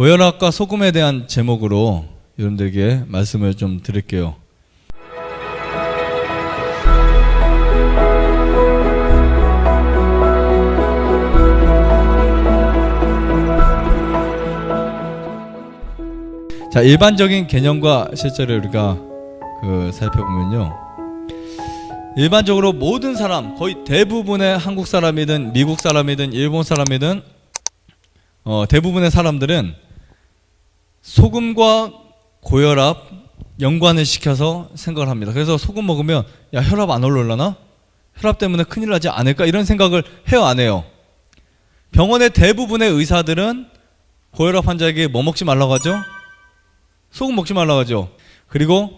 고혈압과 소금에 대한 제목으로 여러분들에게 말씀을 좀 드릴게요. 자, 일반적인 개념과 실제를 우리가 살펴보면요, 일반적으로 모든 사람, 거의 대부분의 한국 사람이든 미국 사람이든 일본 사람이든 대부분의 사람들은 소금과 고혈압 연관을 시켜서 생각을 합니다. 그래서 소금 먹으면 야, 혈압 안 올라나? 혈압 때문에 큰일 나지 않을까? 이런 생각을 해요, 안 해요? 병원의 대부분의 의사들은 고혈압 환자에게 뭐 먹지 말라고 하죠? 소금 먹지 말라고 하죠. 그리고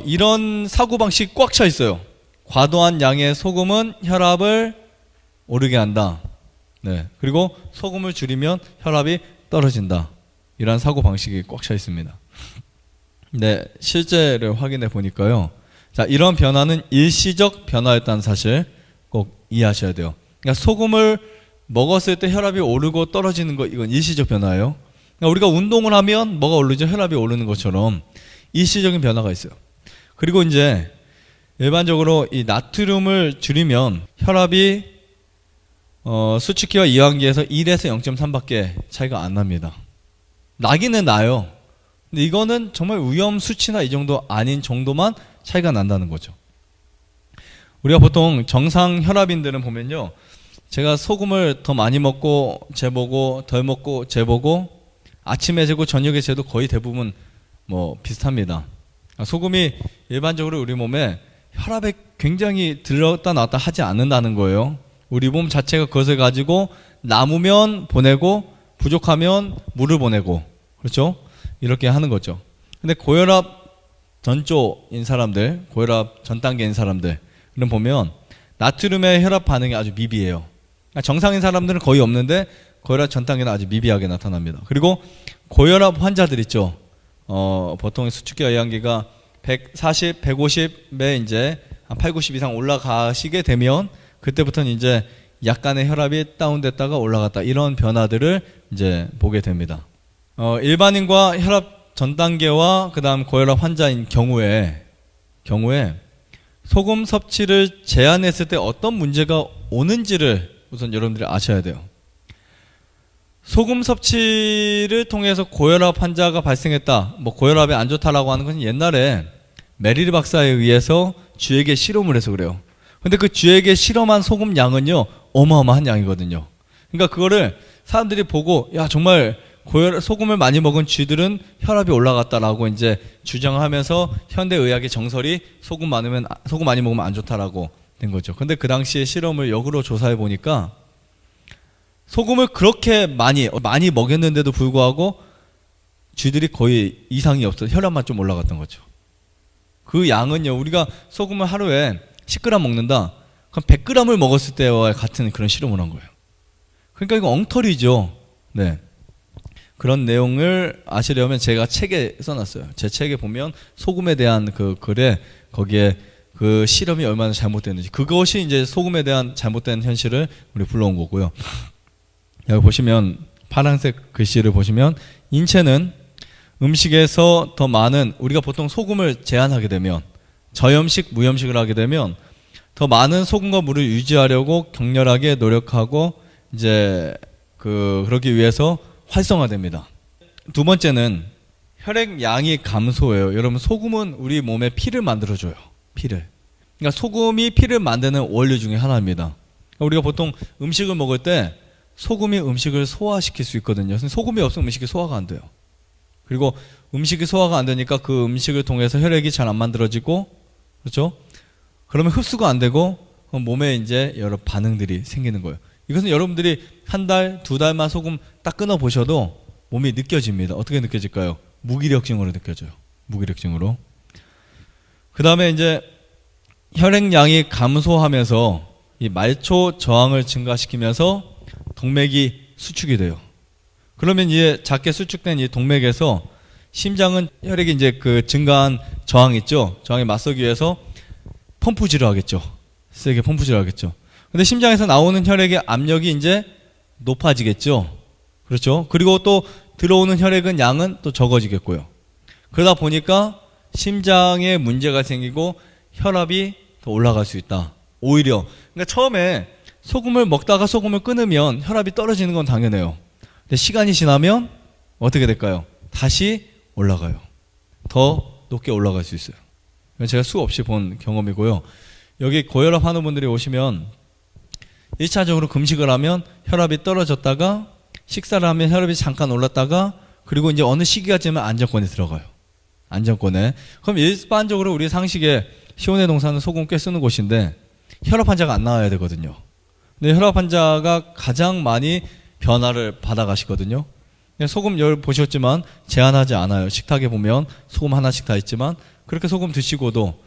이런 사고방식이 꽉 차 있어요. 과도한 양의 소금은 혈압을 오르게 한다. 네. 그리고 소금을 줄이면 혈압이 떨어진다. 이런 사고방식이 꽉 차 있습니다. 네, 실제를 확인해 보니까요. 자, 이런 변화는 일시적 변화였다는 사실 꼭 이해하셔야 돼요. 그러니까 소금을 먹었을 때 혈압이 오르고 떨어지는 거, 이건 일시적 변화예요. 그러니까 우리가 운동을 하면 뭐가 오르죠? 혈압이 오르는 것처럼 일시적인 변화가 있어요. 그리고 이제 일반적으로 이 나트륨을 줄이면 혈압이 수치기와 이완기에서 1에서 0.3밖에 차이가 안 납니다. 나기는 나요. 근데 이거는 정말 위험 수치나 이 정도 아닌 정도만 차이가 난다는 거죠. 우리가 보통 정상 혈압인들은 보면요, 제가 소금을 더 많이 먹고 재보고 덜 먹고 재보고 아침에 재고 저녁에 재도 거의 대부분 뭐 비슷합니다. 소금이 일반적으로 우리 몸에 혈압에 굉장히 들었다 놨다 하지 않는다는 거예요. 우리 몸 자체가 그것을 가지고 남으면 보내고 부족하면 물을 보내고, 그렇죠? 이렇게 하는 거죠. 근데 고혈압 전조인 사람들, 고혈압 전 단계인 사람들은 보면 나트륨의 혈압 반응이 아주 미비해요. 정상인 사람들은 거의 없는데 고혈압 전 단계는 아주 미비하게 나타납니다. 그리고 고혈압 환자들 있죠. 보통 수축기와 이완기가 140, 150에 이제 한 8, 90 이상 올라가시게 되면 그때부터는 이제 약간의 혈압이 다운됐다가 올라갔다, 이런 변화들을 이제 보게 됩니다. 일반인과 혈압 전 단계와 그다음 고혈압 환자인 경우에 소금 섭취를 제한했을 때 어떤 문제가 오는지를 우선 여러분들이 아셔야 돼요. 소금 섭취를 통해서 고혈압 환자가 발생했다, 뭐 고혈압이 안 좋다라고 하는 것은 옛날에 메리르 박사에 의해서 쥐에게 실험을 해서 그래요. 근데 그 쥐에게 실험한 소금 양은요, 어마어마한 양이거든요. 그러니까 그거를 사람들이 보고, 야, 정말 소금을 많이 먹은 쥐들은 혈압이 올라갔다라고 이제 주장하면서 현대의학의 정설이 소금 많이 먹으면 안 좋다라고 된 거죠. 근데 그 당시에 실험을 역으로 조사해 보니까 소금을 그렇게 많이 먹였는데도 불구하고 쥐들이 거의 이상이 없어서 혈압만 좀 올라갔던 거죠. 그 양은요, 우리가 소금을 하루에 10g 먹는다, 그럼 100g을 먹었을 때와 같은 그런 실험을 한 거예요. 그러니까 이거 엉터리죠. 네. 그런 내용을 아시려면 제가 책에 써놨어요. 제 책에 보면 소금에 대한 그 글에, 거기에 그 실험이 얼마나 잘못됐는지, 그것이 이제 소금에 대한 잘못된 현실을 우리 불러온 거고요. 여기 보시면 파란색 글씨를 보시면, 인체는 음식에서 더 많은, 우리가 보통 소금을 제한하게 되면, 저염식, 무염식을 하게 되면 더 많은 소금과 물을 유지하려고 격렬하게 노력하고 이제 그러기 위해서 활성화됩니다. 두 번째는 혈액량이 감소해요. 여러분, 소금은 우리 몸에 피를 만들어줘요. 피를. 그러니까 소금이 피를 만드는 원료 중에 하나입니다. 우리가 보통 음식을 먹을 때 소금이 음식을 소화시킬 수 있거든요. 소금이 없으면 음식이 소화가 안 돼요. 그리고 음식이 소화가 안 되니까 그 음식을 통해서 혈액이 잘 안 만들어지고, 그렇죠? 그러면 흡수가 안 되고 몸에 이제 여러 반응들이 생기는 거예요. 이것은 여러분들이 한 달, 두 달만 소금 딱 끊어 보셔도 몸이 느껴집니다. 어떻게 느껴질까요? 무기력증으로 느껴져요. 무기력증으로. 그 다음에 이제 혈액량이 감소하면서 이 말초 저항을 증가시키면서 동맥이 수축이 돼요. 그러면 이제 작게 수축된 이 동맥에서 심장은 혈액이 이제 그 증가한 저항 있죠. 저항에 맞서기 위해서 펌프질을 하겠죠. 세게 펌프질을 하겠죠. 근데 심장에서 나오는 혈액의 압력이 이제 높아지겠죠. 그렇죠. 그리고 또 들어오는 혈액은 양은 또 적어지겠고요. 그러다 보니까 심장에 문제가 생기고 혈압이 더 올라갈 수 있다. 오히려 그러니까 처음에 소금을 먹다가 소금을 끊으면 혈압이 떨어지는 건 당연해요. 근데 시간이 지나면 어떻게 될까요? 다시 올라가요. 더 높게 올라갈 수 있어요. 제가 수없이 본 경험이고요. 여기 고혈압 하는 분들이 오시면 1차적으로 금식을 하면 혈압이 떨어졌다가 식사를 하면 혈압이 잠깐 올랐다가 그리고 이제 어느 시기가 되면 안정권에 들어가요. 안정권에. 그럼 일반적으로 우리 상식에 시온의 동산은 소금 꽤 쓰는 곳인데 혈압 환자가 안 나와야 되거든요. 근데 혈압 환자가 가장 많이 변화를 받아가시거든요. 소금 열 보셨지만 제한하지 않아요. 식탁에 보면 소금 하나씩 다 있지만 그렇게 소금 드시고도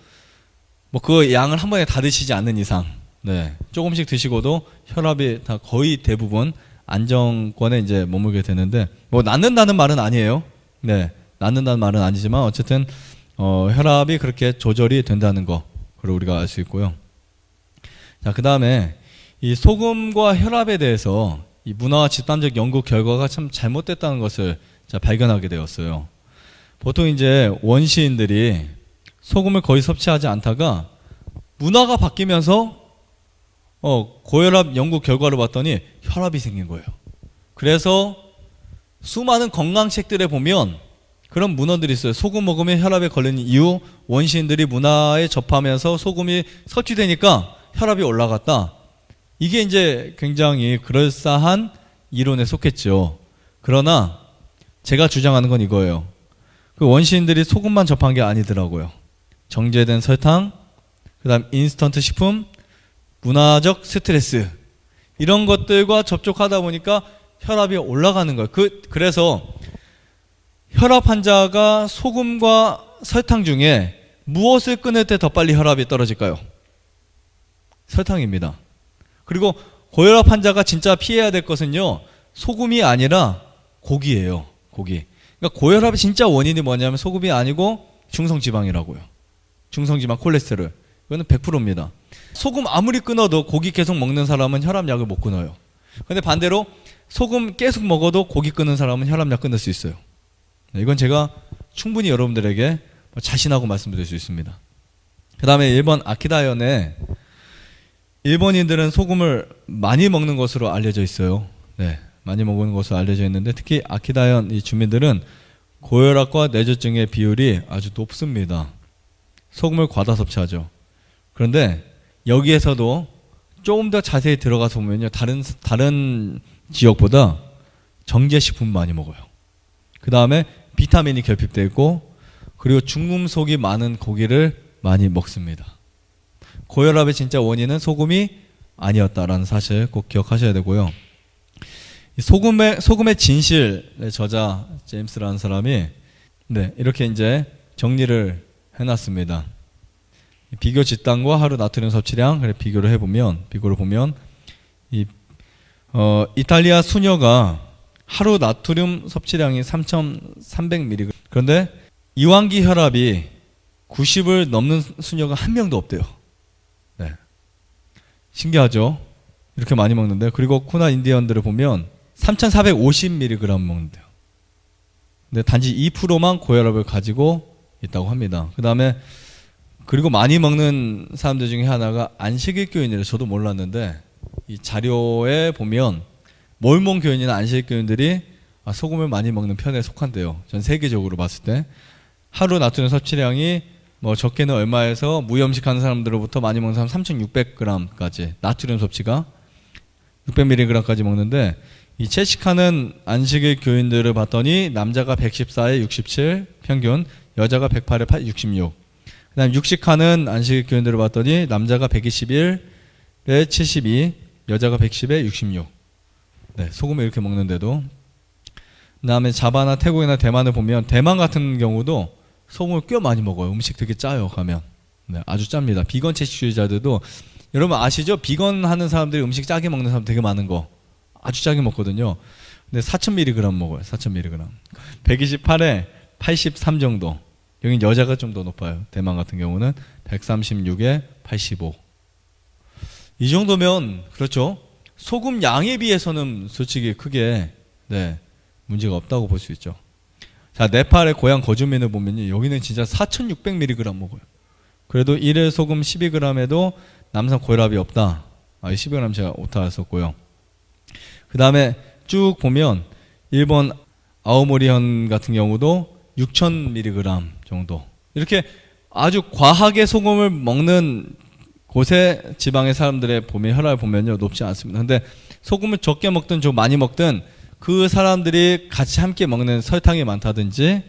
뭐 그 양을 한 번에 다 드시지 않는 이상 네, 조금씩 드시고도 혈압이 다 거의 대부분 안정권에 이제 머물게 되는데 뭐 낫는다는 말은 아니에요. 네, 낫는다는 말은 아니지만 어쨌든 혈압이 그렇게 조절이 된다는 거 그걸 우리가 알 수 있고요. 자, 그 다음에 이 소금과 혈압에 대해서 이 문화와 집단적 연구 결과가 참 잘못됐다는 것을 발견하게 되었어요. 보통 이제 원시인들이 소금을 거의 섭취하지 않다가 문화가 바뀌면서 고혈압 연구 결과를 봤더니 혈압이 생긴 거예요. 그래서 수많은 건강책들에 보면 그런 문헌들이 있어요. 소금 먹으면 혈압에 걸리는 이유, 원시인들이 문화에 접하면서 소금이 섭취되니까 혈압이 올라갔다. 이게 이제 굉장히 그럴싸한 이론에 속했죠. 그러나 제가 주장하는 건 이거예요. 그 원시인들이 소금만 접한 게 아니더라고요. 정제된 설탕, 그 다음 인스턴트 식품, 문화적 스트레스 이런 것들과 접촉하다 보니까 혈압이 올라가는 거예요. 그래서 혈압 환자가 소금과 설탕 중에 무엇을 끊을 때 더 빨리 혈압이 떨어질까요? 설탕입니다. 그리고 고혈압 환자가 진짜 피해야 될 것은요, 소금이 아니라 고기예요. 고기. 그러니까 고혈압의 진짜 원인이 뭐냐면 소금이 아니고 중성지방이라고요. 중성지방 콜레스테롤. 이거는 100%입니다. 소금 아무리 끊어도 고기 계속 먹는 사람은 혈압약을 못 끊어요. 근데 반대로 소금 계속 먹어도 고기 끊는 사람은 혈압약 끊을 수 있어요. 이건 제가 충분히 여러분들에게 자신하고 말씀드릴 수 있습니다. 그 다음에 일본 아키다현에 일본인들은 소금을 많이 먹는 것으로 알려져 있어요. 네, 많이 먹는 것으로 알려져 있는데 특히 아키다현 이 주민들은 고혈압과 뇌졸중의 비율이 아주 높습니다. 소금을 과다 섭취하죠. 그런데 여기에서도 조금 더 자세히 들어가서 보면요, 다른 지역보다 정제식품 많이 먹어요. 그 다음에 비타민이 결핍되어 있고 그리고 중금속이 많은 고기를 많이 먹습니다. 고혈압의 진짜 원인은 소금이 아니었다라는 사실 꼭 기억하셔야 되고요. 소금의 진실의 저자 제임스라는 사람이 이렇게 이제 정리를 해놨습니다. 비교 집단과 하루 나트륨 섭취량 비교를 보면 이탈리아 수녀가 하루 나트륨 섭취량이 3,300mg. 그런데 이완기 혈압이 90을 넘는 수녀가 한 명도 없대요. 네. 신기하죠? 이렇게 많이 먹는데. 그리고 쿠나 인디언들을 보면 3,450mg 먹는데요. 근데 단지 2%만 고혈압을 가지고 있다고 합니다. 그 다음에 그리고 많이 먹는 사람들 중에 하나가 안식일교인이래요. 저도 몰랐는데 이 자료에 보면 몰몬교인이나 안식일교인들이 소금을 많이 먹는 편에 속한대요. 전 세계적으로 봤을 때 하루 나트륨 섭취량이 뭐 적게는 얼마에서 무염식하는 사람들로부터 많이 먹는 사람 3,600g까지 나트륨 섭취가 600mg까지 먹는데 이 채식하는 안식일 교인들을 봤더니 남자가 114에 67 평균, 여자가 108에 66. 그다음 육식하는 안식일 교인들을 봤더니 남자가 121에 72, 여자가 110에 66. 네, 소금을 이렇게 먹는데도. 그다음에 자바나 태국이나 대만을 보면 대만 같은 경우도 소금을 꽤 많이 먹어요. 음식 되게 짜요. 가면 아주 짭니다. 비건 채식주의자들도 여러분 아시죠? 비건 하는 사람들이 음식 짜게 먹는 사람 되게 많은 거 아주 짜게 먹거든요. 근데 4,000mg 먹어요. 4,000mg. 128에 83 정도. 여긴 여자가 좀 더 높아요. 대만 같은 경우는 136에 85. 이 정도면 그렇죠. 소금 양에 비해서는 솔직히 크게 문제가 없다고 볼 수 있죠. 자, 네팔의 고향 거주민을 보면요, 여기는 진짜 4,600mg 먹어요. 그래도 1일 소금 12g에도 남성 고혈압이 없다. 12g 제가 오타 썼고요. 그 다음에 쭉 보면 일본 아오모리현 같은 경우도 6,000mg 정도. 이렇게 아주 과하게 소금을 먹는 곳의 지방의 사람들의 보면 혈압을 보면요, 높지 않습니다. 근데 소금을 적게 먹든 좀 많이 먹든 그 사람들이 같이 함께 먹는 설탕이 많다든지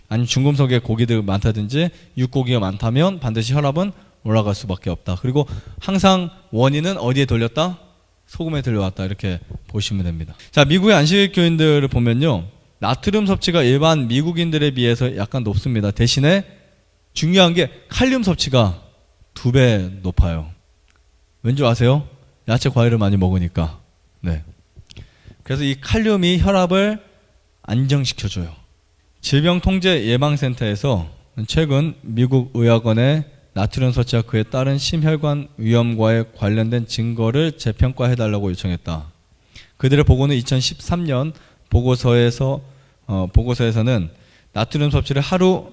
아니면 중금속의 고기들 많다든지 육고기가 많다면 반드시 혈압은 올라갈 수밖에 없다. 그리고 항상 원인은 어디에 돌렸다? 소금에 들려왔다. 이렇게 보시면 됩니다. 자, 미국의 안식교인들을 보면요, 나트륨 섭취가 일반 미국인들에 비해서 약간 높습니다. 대신에 중요한 게 칼륨 섭취가 2배 높아요. 왠지 아세요? 야채 과일을 많이 먹으니까. 네. 그래서 이 칼륨이 혈압을 안정시켜줘요. 질병통제예방센터에서 최근 미국 의학원의 나트륨 섭취와 그에 따른 심혈관 위험과의 관련된 증거를 재평가해달라고 요청했다. 그들의 보고는 2013년 보고서에서는 나트륨 섭취를 하루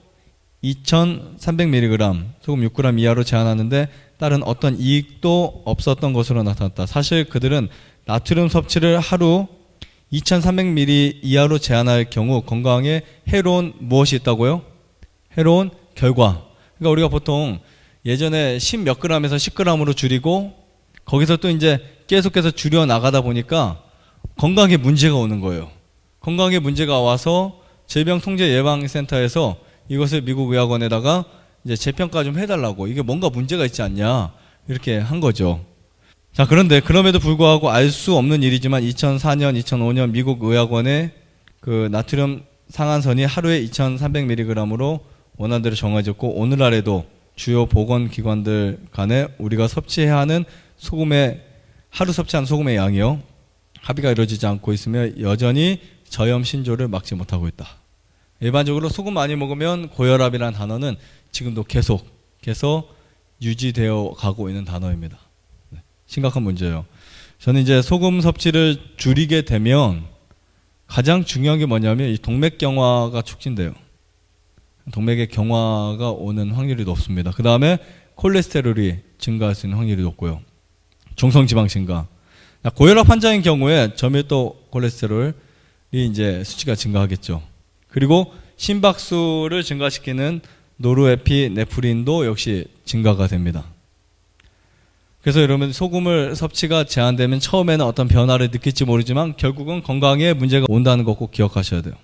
2,300mg, 소금 6g 이하로 제한하는데 따른 어떤 이익도 없었던 것으로 나타났다. 사실 그들은 나트륨 섭취를 하루 2,300ml 이하로 제한할 경우 건강에 해로운 무엇이 있다고요? 해로운 결과. 그러니까 우리가 보통 예전에 10몇 g에서 10g으로 줄이고 거기서 또 이제 계속해서 줄여 나가다 보니까 건강에 문제가 오는 거예요. 건강에 문제가 와서 질병통제예방센터에서 이것을 미국 의학원에다가 이제 재평가 좀 해달라고, 이게 뭔가 문제가 있지 않냐 이렇게 한 거죠. 자, 그런데 그럼에도 불구하고 알 수 없는 일이지만 2004년, 2005년 미국 의학원의 그 나트륨 상한선이 하루에 2,300mg으로 원안대로 정해졌고 오늘날에도 주요 보건기관들 간에 우리가 섭취해야 하는 하루 섭취한 소금의 양이요, 합의가 이루어지지 않고 있으며 여전히 저염 신조를 막지 못하고 있다. 일반적으로 소금 많이 먹으면 고혈압이라는 단어는 지금도 계속해서 유지되어 가고 있는 단어입니다. 심각한 문제예요. 저는 이제 소금 섭취를 줄이게 되면 가장 중요한 게 뭐냐면 이 동맥경화가 촉진돼요. 동맥의 경화가 오는 확률이 높습니다. 그 다음에 콜레스테롤이 증가할 수 있는 확률이 높고요. 중성지방 증가. 고혈압 환자인 경우에 저밀도 콜레스테롤이 이제 수치가 증가하겠죠. 그리고 심박수를 증가시키는 노르에피네프린도 역시 증가가 됩니다. 그래서 여러분 소금을 섭취가 제한되면 처음에는 어떤 변화를 느낄지 모르지만 결국은 건강에 문제가 온다는 거 꼭 기억하셔야 돼요.